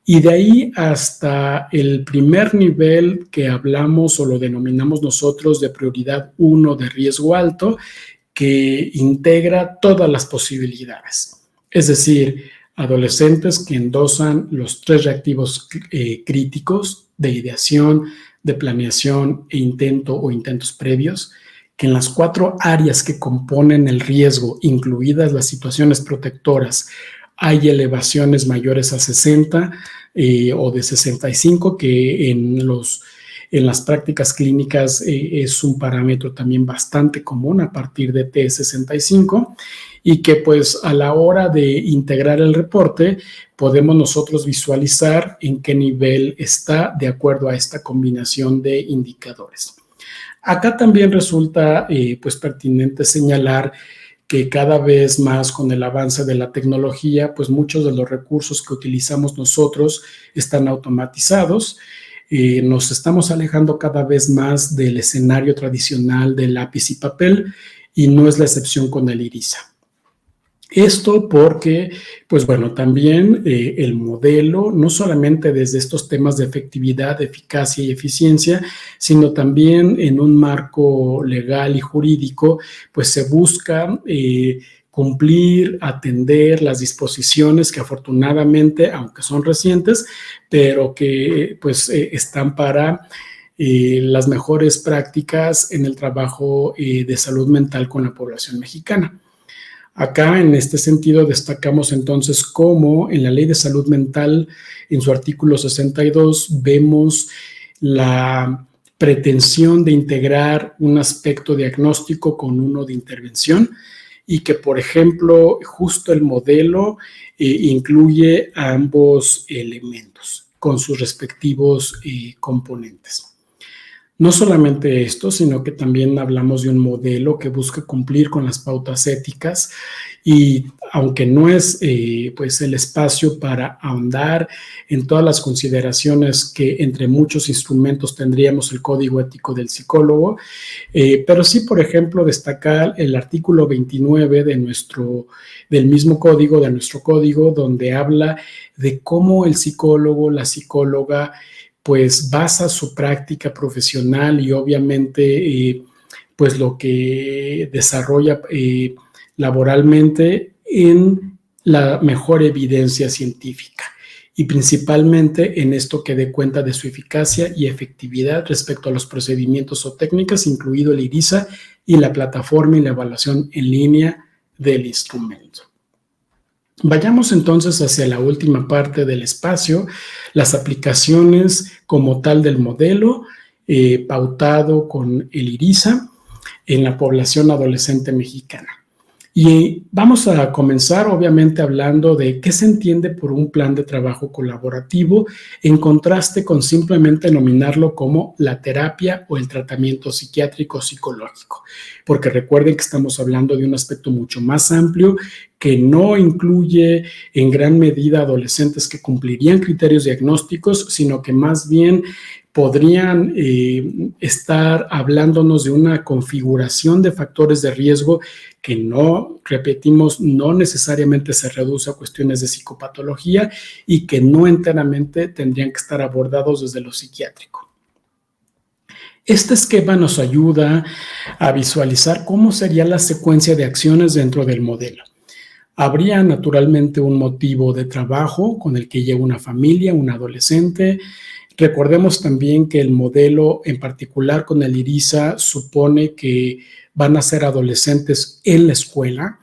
Y de ahí hasta el primer nivel que hablamos o lo denominamos nosotros de prioridad 1 de riesgo alto, que integra todas las posibilidades. Es decir, adolescentes que endosan los 3 reactivos críticos de ideación, de planeación e intento o intentos previos, que en las 4 áreas que componen el riesgo, incluidas las situaciones protectoras, hay elevaciones mayores a 60 o de 65, que en las prácticas clínicas es un parámetro también bastante común a partir de T65 y que pues a la hora de integrar el reporte podemos nosotros visualizar en qué nivel está de acuerdo a esta combinación de indicadores. Acá también resulta pues pertinente señalar que cada vez más con el avance de la tecnología, pues muchos de los recursos que utilizamos nosotros están automatizados. Nos estamos alejando cada vez más del escenario tradicional de lápiz y papel y no es la excepción con el IRISA. Esto porque, pues bueno, también el modelo, no solamente desde estos temas de efectividad, eficacia y eficiencia, sino también en un marco legal y jurídico, pues se busca cumplir, atender las disposiciones que afortunadamente, aunque son recientes, pero que pues están para las mejores prácticas en el trabajo de salud mental con la población mexicana. Acá, en este sentido, destacamos entonces cómo en la Ley de Salud Mental, en su artículo 62, vemos la pretensión de integrar un aspecto diagnóstico con uno de intervención y que, por ejemplo, justo el modelo incluye ambos elementos con sus respectivos componentes. No solamente esto, sino que también hablamos de un modelo que busca cumplir con las pautas éticas y aunque no es pues el espacio para ahondar en todas las consideraciones que entre muchos instrumentos tendríamos el código ético del psicólogo, pero sí, por ejemplo, destacar el artículo 29 del mismo código, de nuestro código, donde habla de cómo el psicólogo, la psicóloga, pues basa su práctica profesional y obviamente pues lo que desarrolla laboralmente en la mejor evidencia científica y principalmente en esto que dé cuenta de su eficacia y efectividad respecto a los procedimientos o técnicas, incluido el IRISA y la plataforma y la evaluación en línea del instrumento. Vayamos entonces hacia la última parte del espacio, las aplicaciones como tal del modelo pautado con el IRISA en la población adolescente mexicana. Y vamos a comenzar obviamente hablando de qué se entiende por un plan de trabajo colaborativo en contraste con simplemente nominarlo como la terapia o el tratamiento psiquiátrico psicológico, porque recuerden que estamos hablando de un aspecto mucho más amplio que no incluye en gran medida adolescentes que cumplirían criterios diagnósticos, sino que más bien podrían estar hablándonos de una configuración de factores de riesgo que no, repetimos, no necesariamente se reduce a cuestiones de psicopatología y que no enteramente tendrían que estar abordados desde lo psiquiátrico. Este esquema nos ayuda a visualizar cómo sería la secuencia de acciones dentro del modelo. Habría naturalmente un motivo de trabajo con el que llega una familia, un adolescente. Recordemos también que el modelo, en particular con el IRISA, supone que van a ser adolescentes en la escuela,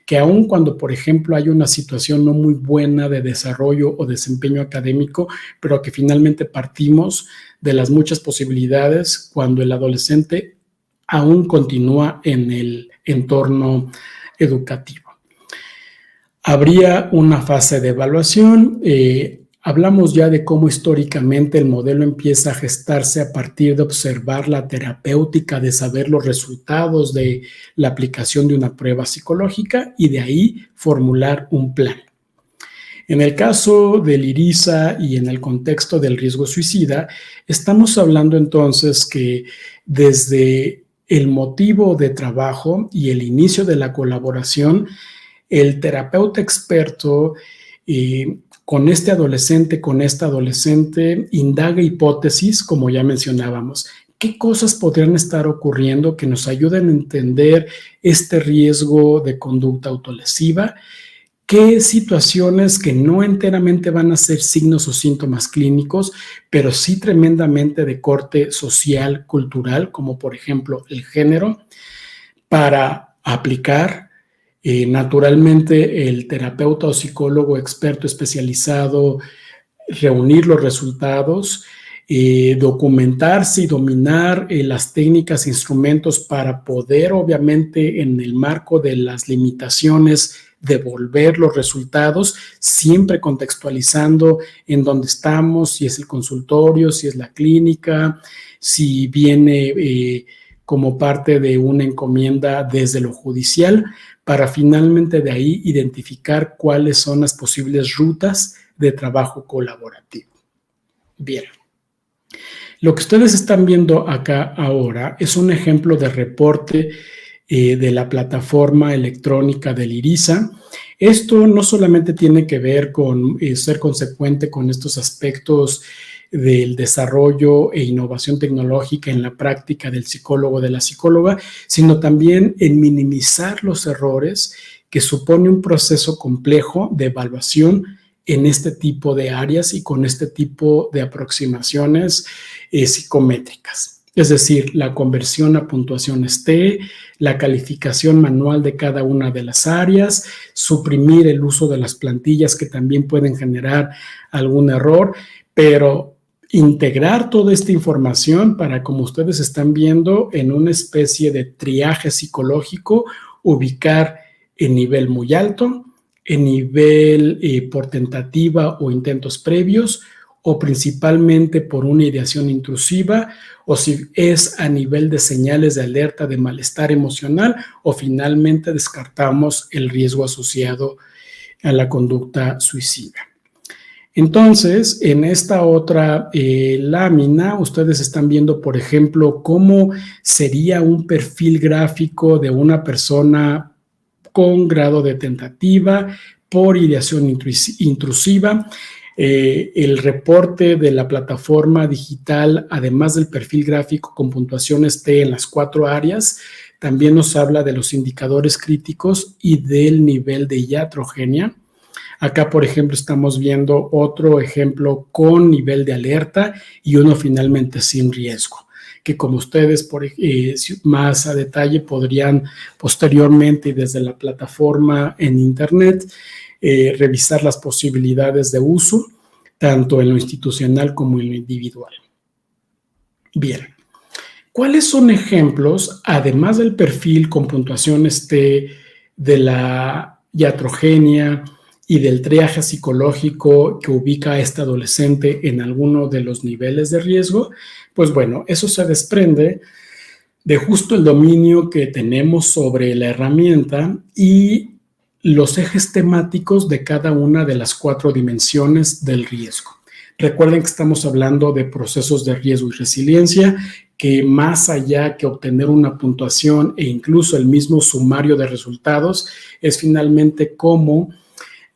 que aun cuando, por ejemplo, hay una situación no muy buena de desarrollo o desempeño académico, pero que finalmente partimos de las muchas posibilidades cuando el adolescente aún continúa en el entorno educativo. Habría una fase de evaluación. Hablamos ya de cómo históricamente el modelo empieza a gestarse a partir de observar la terapéutica, de saber los resultados de la aplicación de una prueba psicológica y de ahí formular un plan. En el caso del IRISA y en el contexto del riesgo suicida, estamos hablando entonces que desde el motivo de trabajo y el inicio de la colaboración, el terapeuta experto con este adolescente, con esta adolescente, indaga hipótesis, como ya mencionábamos. ¿Qué cosas podrían estar ocurriendo que nos ayuden a entender este riesgo de conducta autolesiva? ¿Qué situaciones que no enteramente van a ser signos o síntomas clínicos, pero sí tremendamente de corte social, cultural, como por ejemplo el género, para aplicar? Naturalmente, el terapeuta o psicólogo experto especializado, reunir los resultados, documentarse y dominar las técnicas e instrumentos para poder, obviamente, en el marco de las limitaciones, devolver los resultados, siempre contextualizando en dónde estamos, si es el consultorio, si es la clínica, si viene como parte de una encomienda desde lo judicial, para finalmente de ahí identificar cuáles son las posibles rutas de trabajo colaborativo. Bien, lo que ustedes están viendo acá ahora es un ejemplo de reporte de la plataforma electrónica del IRISA. Esto no solamente tiene que ver con ser consecuente con estos aspectos del desarrollo e innovación tecnológica en la práctica del psicólogo o de la psicóloga, sino también en minimizar los errores que supone un proceso complejo de evaluación en este tipo de áreas y con este tipo de aproximaciones psicométricas. Es decir, la conversión a puntuaciones T, la calificación manual de cada una de las áreas, suprimir el uso de las plantillas que también pueden generar algún error, pero integrar toda esta información para, como ustedes están viendo, en una especie de triaje psicológico, ubicar en nivel muy alto, en nivel por tentativa o intentos previos, o principalmente por una ideación intrusiva, o si es a nivel de señales de alerta de malestar emocional, o finalmente descartamos el riesgo asociado a la conducta suicida. Entonces, en esta otra lámina, ustedes están viendo, por ejemplo, cómo sería un perfil gráfico de una persona con grado de tentativa por ideación intrusiva. El reporte de la plataforma digital, además del perfil gráfico con puntuaciones T en las 4 áreas, también nos habla de los indicadores críticos y del nivel de iatrogenia. Acá, por ejemplo, estamos viendo otro ejemplo con nivel de alerta y uno finalmente sin riesgo, que como ustedes más a detalle podrían posteriormente y desde la plataforma en internet revisar las posibilidades de uso, tanto en lo institucional como en lo individual. Bien, ¿cuáles son ejemplos, además del perfil con puntuaciones T, de la iatrogenia y del triaje psicológico que ubica a este adolescente en alguno de los niveles de riesgo? Pues bueno, eso se desprende de justo el dominio que tenemos sobre la herramienta y los ejes temáticos de cada una de las 4 dimensiones del riesgo. Recuerden que estamos hablando de procesos de riesgo y resiliencia, que más allá que obtener una puntuación e incluso el mismo sumario de resultados, es finalmente cómo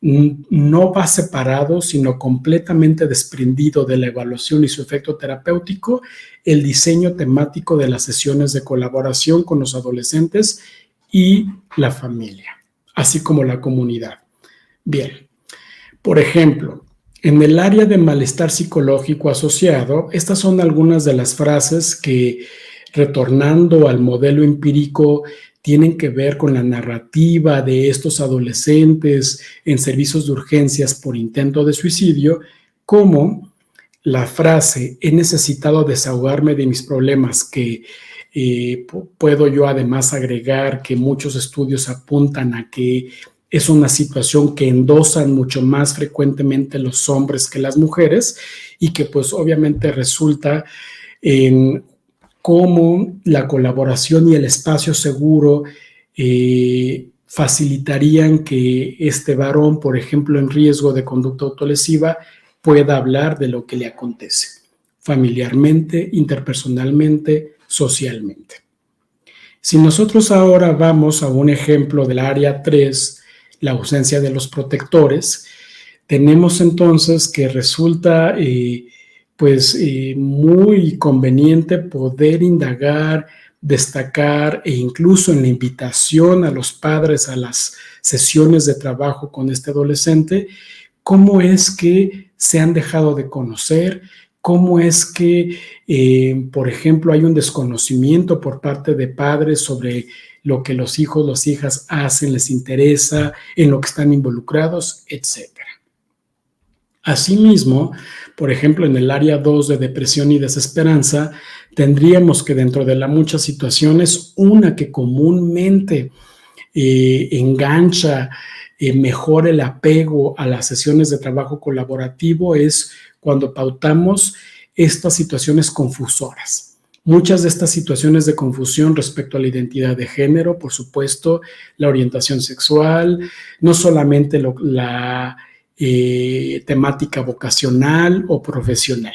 no va separado, sino completamente desprendido de la evaluación y su efecto terapéutico, el diseño temático de las sesiones de colaboración con los adolescentes y la familia, así como la comunidad. Bien, por ejemplo, en el área de malestar psicológico asociado, estas son algunas de las frases que, retornando al modelo empírico, tienen que ver con la narrativa de estos adolescentes en servicios de urgencias por intento de suicidio, como la frase, he necesitado desahogarme de mis problemas, que puedo yo además agregar que muchos estudios apuntan a que es una situación que endosan mucho más frecuentemente los hombres que las mujeres y que pues obviamente resulta en cómo la colaboración y el espacio seguro facilitarían que este varón, por ejemplo, en riesgo de conducta autolesiva, pueda hablar de lo que le acontece, familiarmente, interpersonalmente, socialmente. Si nosotros ahora vamos a un ejemplo del área 3, la ausencia de los protectores, tenemos entonces que resulta muy conveniente poder indagar, destacar e incluso en la invitación a los padres a las sesiones de trabajo con este adolescente, cómo es que se han dejado de conocer, cómo es que, por ejemplo, hay un desconocimiento por parte de padres sobre lo que los hijos, las hijas hacen, les interesa, en lo que están involucrados, etc. Asimismo, por ejemplo, en el área 2 de depresión y desesperanza, tendríamos que dentro de las muchas situaciones, una que comúnmente engancha mejor el apego a las sesiones de trabajo colaborativo es cuando pautamos estas situaciones confusoras. Muchas de estas situaciones de confusión respecto a la identidad de género, por supuesto, la orientación sexual, no solamente la temática vocacional o profesional.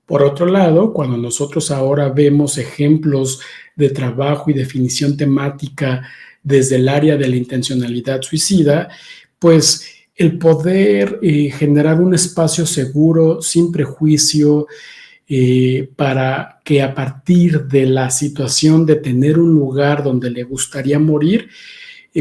Por otro lado, cuando nosotros ahora vemos ejemplos de trabajo y definición temática desde el área de la intencionalidad suicida, pues el poder generar un espacio seguro, sin prejuicio, para que a partir de la situación de tener un lugar donde le gustaría morir,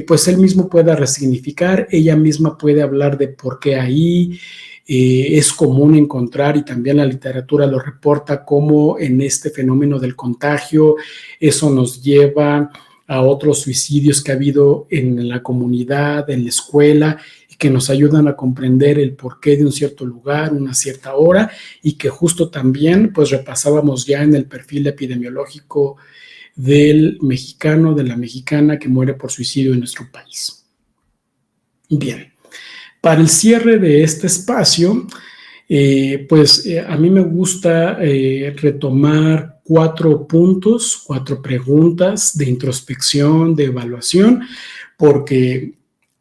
pues él mismo pueda resignificar, ella misma puede hablar de por qué ahí. Es común encontrar, y también la literatura lo reporta, cómo en este fenómeno del contagio eso nos lleva a otros suicidios que ha habido en la comunidad, en la escuela, y que nos ayudan a comprender el porqué de un cierto lugar, una cierta hora, y que justo también pues repasábamos ya en el perfil epidemiológico del mexicano, de la mexicana que muere por suicidio en nuestro país. Bien, para el cierre de este espacio, a mí me gusta retomar 4 puntos, 4 preguntas de introspección, de evaluación, porque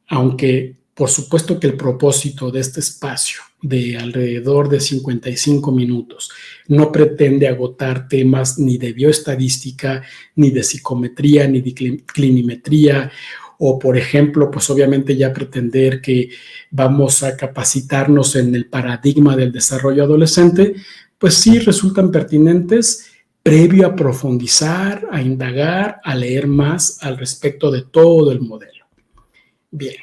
aunque por supuesto que el propósito de este espacio de alrededor de 55 minutos no pretende agotar temas ni de bioestadística, ni de psicometría, ni de clinimetría, o por ejemplo, pues obviamente ya pretender que vamos a capacitarnos en el paradigma del desarrollo adolescente, pues sí resultan pertinentes previo a profundizar, a indagar, a leer más al respecto de todo el modelo. Bien.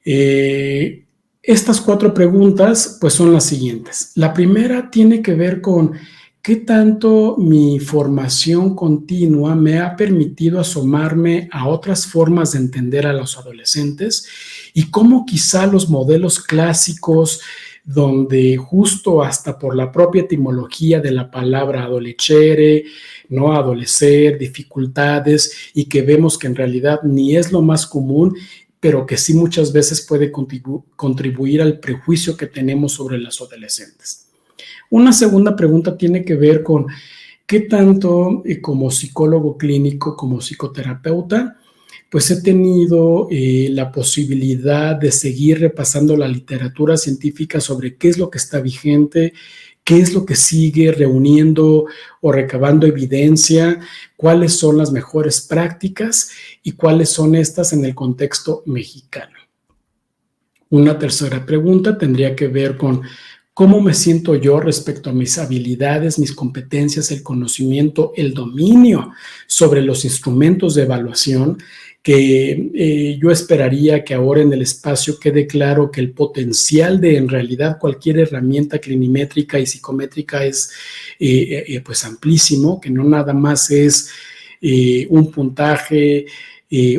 Estas 4 preguntas pues son las siguientes. La primera tiene que ver con qué tanto mi formación continua me ha permitido asomarme a otras formas de entender a los adolescentes y cómo quizá los modelos clásicos, donde justo hasta por la propia etimología de la palabra adolecere, no adolecer, dificultades, y que vemos que en realidad ni es lo más común, pero que sí muchas veces puede contribuir al prejuicio que tenemos sobre los adolescentes. Una segunda pregunta tiene que ver con qué tanto como psicólogo clínico, como psicoterapeuta, pues he tenido la posibilidad de seguir repasando la literatura científica sobre qué es lo que está vigente, qué es lo que sigue reuniendo o recabando evidencia, cuáles son las mejores prácticas y cuáles son estas en el contexto mexicano. Una tercera pregunta tendría que ver con cómo me siento yo respecto a mis habilidades, mis competencias, el conocimiento, el dominio sobre los instrumentos de evaluación, que yo esperaría que ahora en el espacio quede claro que el potencial de en realidad cualquier herramienta clinimétrica y psicométrica es pues amplísimo, que no nada más es un puntaje,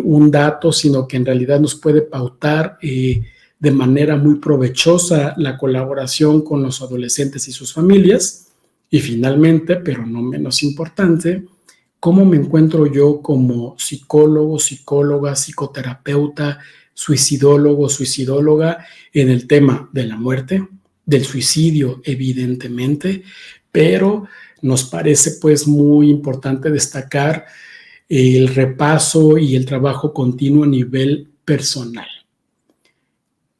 un dato, sino que en realidad nos puede pautar de manera muy provechosa la colaboración con los adolescentes y sus familias. Y finalmente, pero no menos importante, ¿cómo me encuentro yo como psicólogo, psicóloga, psicoterapeuta, suicidólogo, suicidóloga en el tema de la muerte, del suicidio, evidentemente, pero nos parece pues muy importante destacar el repaso y el trabajo continuo a nivel personal.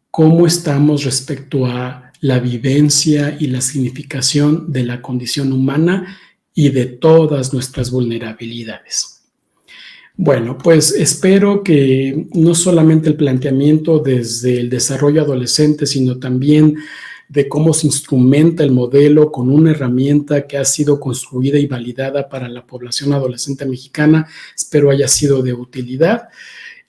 ¿Cómo estamos respecto a la vivencia y la significación de la condición humana y de todas nuestras vulnerabilidades? Bueno, pues espero que no solamente el planteamiento desde el desarrollo adolescente, sino también de cómo se instrumenta el modelo con una herramienta que ha sido construida y validada para la población adolescente mexicana, espero haya sido de utilidad.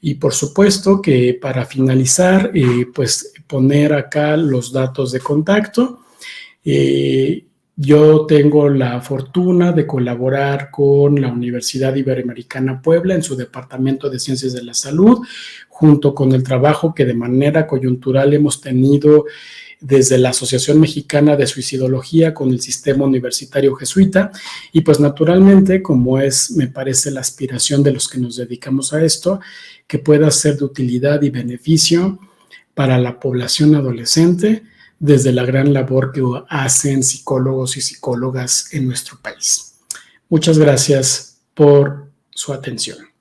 Y por supuesto que para finalizar, pues poner acá los datos de contacto. Yo tengo la fortuna de colaborar con la Universidad Iberoamericana Puebla en su Departamento de Ciencias de la Salud, junto con el trabajo que de manera coyuntural hemos tenido desde la Asociación Mexicana de Suicidología con el Sistema Universitario Jesuita, y pues naturalmente, como es, me parece, la aspiración de los que nos dedicamos a esto, que pueda ser de utilidad y beneficio para la población adolescente desde la gran labor que hacen psicólogos y psicólogas en nuestro país. Muchas gracias por su atención.